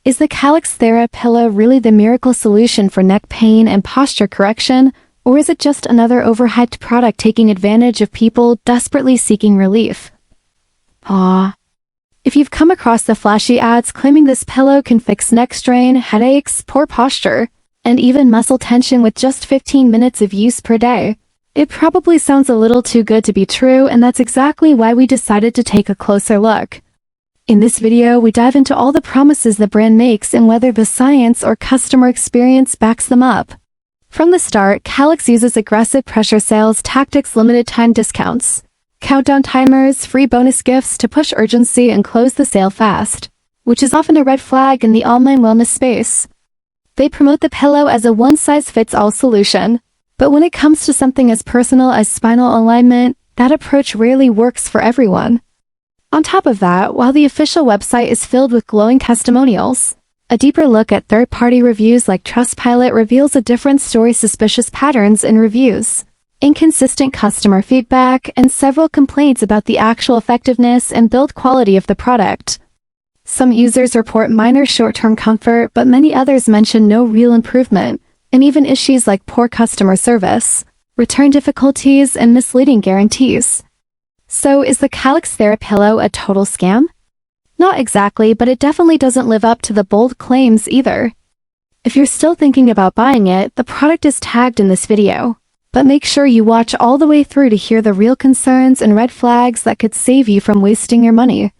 Is the Callixe Thera Pillow really the miracle solution for neck pain and posture correction, or is it just another overhyped product taking advantage of people desperately seeking relief? If you've come across the flashy ads claiming this pillow can fix neck strain, headaches, poor posture, and even muscle tension with just 15 minutes of use per day, it probably sounds a little too good to be true, and that's exactly why we decided to take a closer look. In this video, we dive into all the promises the brand makes and whether the science or customer experience backs them up. From the start, Callixe uses aggressive pressure sales tactics, limited time discounts, countdown timers, free bonus gifts to push urgency and close the sale fast, which is often a red flag in the online wellness space. They promote the pillow as a one-size-fits-all solution, but when it comes to something as personal as spinal alignment, that approach rarely works for everyone. On top of that, while the official website is filled with glowing testimonials, a deeper look at third-party reviews like Trustpilot reveals a different story: suspicious patterns in reviews, inconsistent customer feedback, and several complaints about the actual effectiveness and build quality of the product. Some users report minor short-term comfort, but many others mention no real improvement, and even issues like poor customer service, return difficulties, and misleading guarantees. So is the Callixe Thera Pillow a total scam? Not exactly, but it definitely doesn't live up to the bold claims either. If you're still thinking about buying it, the product is tagged in this video. But make sure you watch all the way through to hear the real concerns and red flags that could save you from wasting your money.